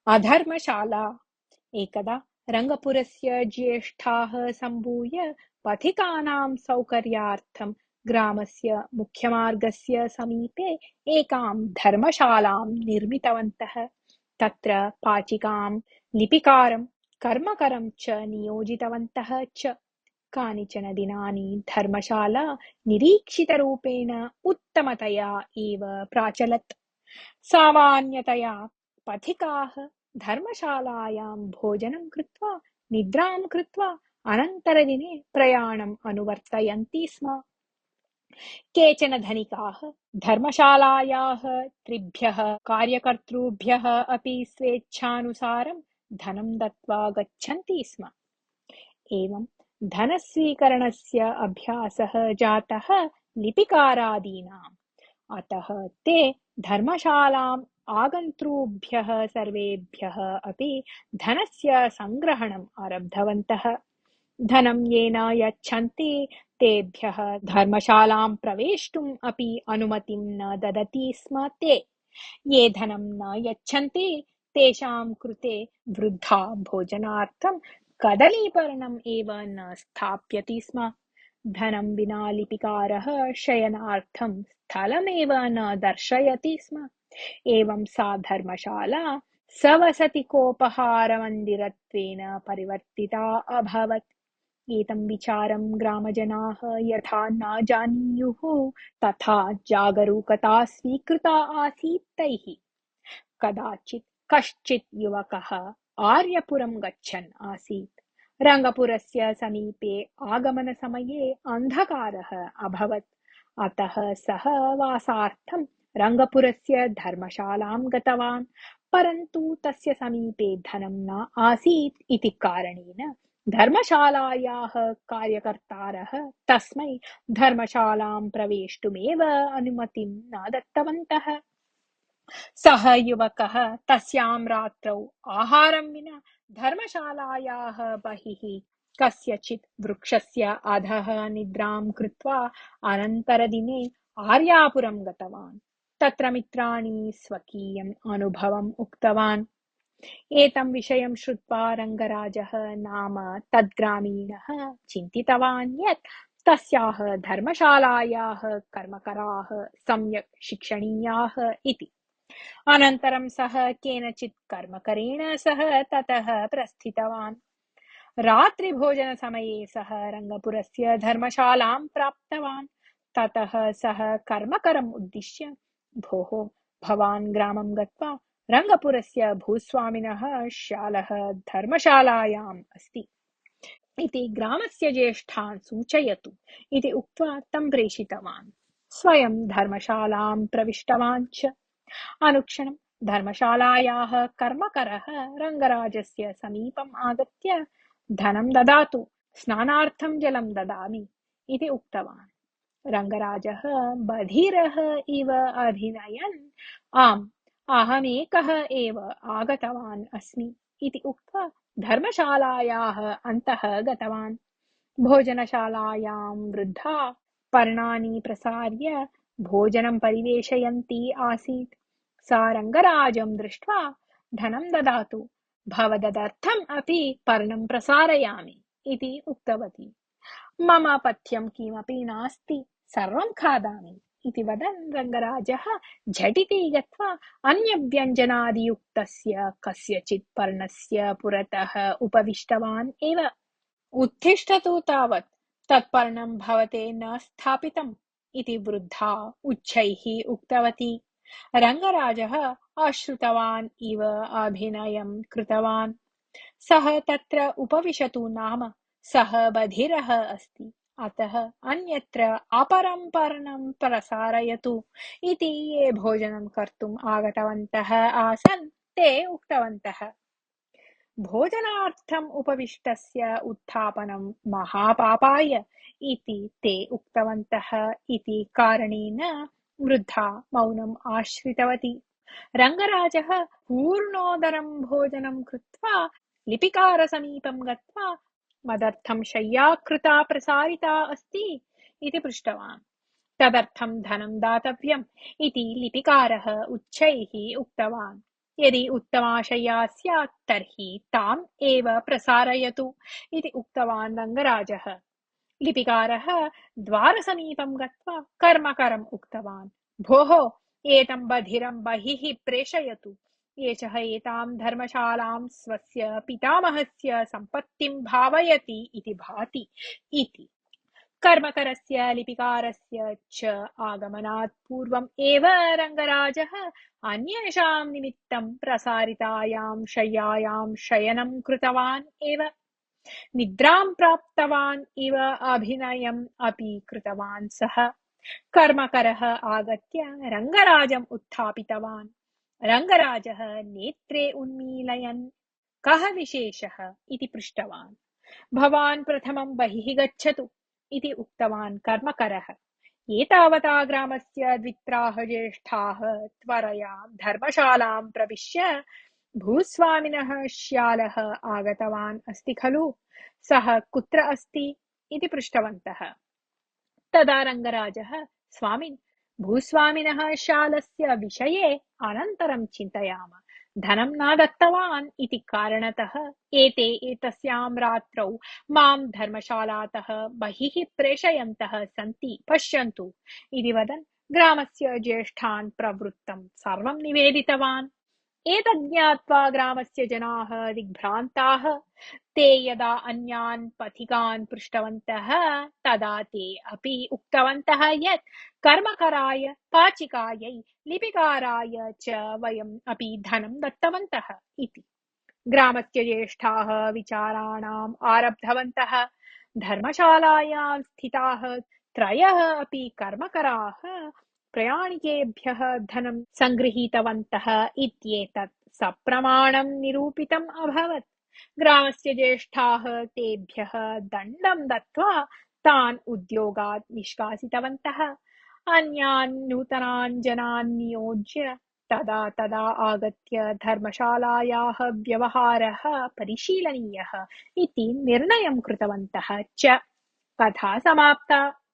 अधर्मशाला। एकदा रङ्गपुरस्य ज्येष्ठाः सम्भूय पथिकानां सौकर्यार्थं ग्रामस्य मुख्यमार्गस्य समीपे एकां धर्मशालां निर्मितवन्तः। तत्र पाचिकां, लिपिकारं, कर्मकरं च नियोजितवन्तः च। कानिचन दिनानि धर्मशाला निरीक्षितरूपेण उत्तमतया एव प्राचलत्। सामान्यतया पथिकाः धर्मशालायां भोजनं कृत्वा निद्रां कृत्वा अनन्तरदिने प्रयाणम् अनुवर्तयन्ति स्म। केचन धनिकाः धर्मशालायाः त्रिभ्यः कार्यकर्तृभ्यः अपि स्वेच्छानुसारं धनं दत्त्वा गच्छन्ति स्म। एवं धनस्वीकरणस्य अभ्यासः जातः लिपिकारादीनाम्। अतः ते धर्मशालाम् आगन्तृभ्यः सर्वेभ्यः अपि धनस्य सङ्ग्रहणम् आरब्धवन्तः। धनं येन यच्छन्ति तेभ्यः धर्मशालां प्रवेष्टुम् अपि अनुमतिं न ददति स्म ते। ये धनं न यच्छन्ति तेषां कृते वृद्धा भोजनार्थं कदलीपर्णम् एव न स्थाप्यति स्म। धनं विना लिपिकारः शयनार्थं स्थलमेव न दर्शयति स्म। एवं सा धर्मशाला सवसतिकोपहारमन्दिरत्वेन परिवर्तिता अभवत्। एतं विचारं ग्रामजनाः यथा न जानीयुः तथा जागरूकता स्वीकृता आसीत् तैः। कदाचित् कश्चित् युवकः आर्यपुरं गच्छन् आसीत्। रङ्गपुरस्य समीपे आगमनसमये अन्धकारः अभवत्। अतः सः वासार्थं रङ्गपुरस्य धर्मशालां गतवान्। परन्तु तस्य समीपे धनं न आसीत् इति कारणेन धर्मशालायाः कार्यकर्तारः तस्मै धर्मशालां प्रवेष्टुमेव अनुमतिं न दत्तवन्तः। सः युवकः तस्यां रात्रौ आहारं विना धर्मशालायाः बहिः कस्यचित् वृक्षस्य अधः निद्रां कृत्वा अनन्तरदिने आर्यापुरं गतवान्। तत्र मित्राणि स्वकीयम् अनुभवम् उक्तवान्। एतं विषयं श्रुत्वा रङ्गराजः नाम तद्ग्रामीणः चिन्तितवान् यत् तस्याः धर्मशालायाः कर्मकराः सम्यक् शिक्षणीयाः इति। अनन्तरं सः केनचित् कर्मकरेण सह ततः प्रस्थितवान्। रात्रिभोजनसमये सः रङ्गपुरस्य धर्मशालां प्राप्तवान्। ततः सः कर्मकरम् उद्दिश्य, भोः, भवान् ग्रामं गत्वा रङ्गपुरस्य भूस्वामिनः शालः धर्मशालायाम् अस्ति इति ग्रामस्य ज्येष्ठान् सूचयतु इति उक्त्वा तं प्रेषितवान्। स्वयं धर्मशालां प्रविष्टवान् च। अनुक्षणं धर्मशालायाः कर्मकरः रङ्गराजस्य समीपम् आगत्य धनं ददातु, स्नानार्थं जलं ददामि इति उक्तवान्। रङ्गराजः बधिरः इव अभिनयन्, आम्, अहमेकः एव आगतवान् अस्मि इति उक्त्वा धर्मशालायाः अन्तः गतवान्। भोजनशालायां वृद्धा पर्णानि प्रसार्य भोजनं परिवेशयन्ती आसीत्। सा रङ्गराजं दृष्ट्वा, धनं ददातु, भवदर्थम् अपि पर्णं प्रसारयामि इति उक्तवती। मम पथ्यं किमपि नास्ति, सर्वं खादामि इति वदन् रङ्गराजः झटिति गत्वा अन्यव्यञ्जनादियुक्तस्य कस्यचित् पर्णस्य पुरतः उपविष्टवान् एव। उत्तिष्ठतु तावत्, तत्पर्णं भवते न स्थापितम् इति वृद्धा उच्चैः उक्तवती। रङ्गराजः अश्रुतवान् इव अभिनयं कृतवान्। सः तत्र उपविशतु नाम सः बधिरः अस्ति, अतः अन्यत्र अपरं पर्णं प्रसारयतु इति ये भोजनं कर्तुम् आगतवन्तः आसन् ते उक्तवन्तः। भोजनार्थम् उपविष्टस्य उत्थापनं महापापाय इति ते उक्तवन्तः इति कारणेन वृद्धा मौनम् आश्रितवती। रङ्गराजः पूर्णोदरं भोजनं कृत्वा लिपिकारसमीपं गत्वा, मदर्थं शय्या कृता प्रसारिता अस्ति इति पृष्टवान्। तदर्थं धनं दातव्यम् इति लिपिकारः उच्चैः उक्तवान्। यदि उत्तमाशया स्यात् तर्हि ताम् एव प्रसारयतु इति उक्तवान् रङ्गराजः। लिपिकारः द्वारसमीपं गत्वा कर्मकरम् उक्तवान्, भोः, एतं बधिरं बहिः प्रेषयतु। एषः एतां धर्मशालां स्वस्य पितामहस्य सम्पत्तिं भावयति इति भाति इति। कर्मकरस्य लिपिकारस्य च आगमनात् पूर्वम् एव रङ्गराजः अन्येषां निमित्तं प्रसारितायां शय्यायां शयनं कृतवान् एव। निद्रां प्राप्तवान् इव अभिनयम् अपि कृतवान् सः। कर्मकरः आगत्य रङ्गराजम् उत्थापितवान्। रङ्गराजः नेत्रे उन्मीलयन् कः विशेषः इति पृष्टवान्। भवान् प्रथमं बहिः गच्छतु इति उक्तवान् कर्मकरः। एतावता ग्रामस्य द्वित्राः ज्येष्ठाः त्वरया धर्मशालां प्रविश्य भूस्वामिनः श्यालः आगतवान् अस्ति खलु, सः कुत्र अस्ति इति पृष्टवन्तः। तदा रङ्गराजः, स्वामिन्, भूस्वामिनः श्यालस्य विषये अनन्तरं चिन्तयाम। धनं न दत्तवान् इति कारणतः एते एतस्यां रात्रौ मां धर्मशालातः बहिः प्रेषयन्तः सन्ति, पश्यन्तु इति वदन् ग्रामस्य ज्येष्ठान् प्रवृत्तं सर्वं निवेदितवान्। एतज्ज्ञात्वा ग्रामस्य जनाः दिग्भ्रान्ताः। ते यदा अन्यान् पथिकान् पृष्टवन्तः तदा ते अपि उक्तवन्तः यत् कर्मकराय, पाचिकायै, लिपिकाराय च वयम् अपि धनं दत्तवन्तः इति। ग्रामस्य ज्येष्ठाः विचाराणाम् आरब्धवन्तः। धर्मशालायां स्थिताः त्रयः अपि कर्मकराः प्रयाणिकेभ्यः धनं सङ्गृहीतवन्तः इत्येतत् सप्रमाणं निरूपितम् अभवत्। ग्रामस्य ज्येष्ठाः तेभ्यः दण्डं दत्त्वा तान् उद्योगात् निष्कासितवन्तः। अन्यान् नूतनान् जनान् नियोज्य तदा तदा आगत्य धर्मशालायाः व्यवहारः परिशीलनीयः इति निर्णयं कृतवन्तः च। कथा समाप्ता।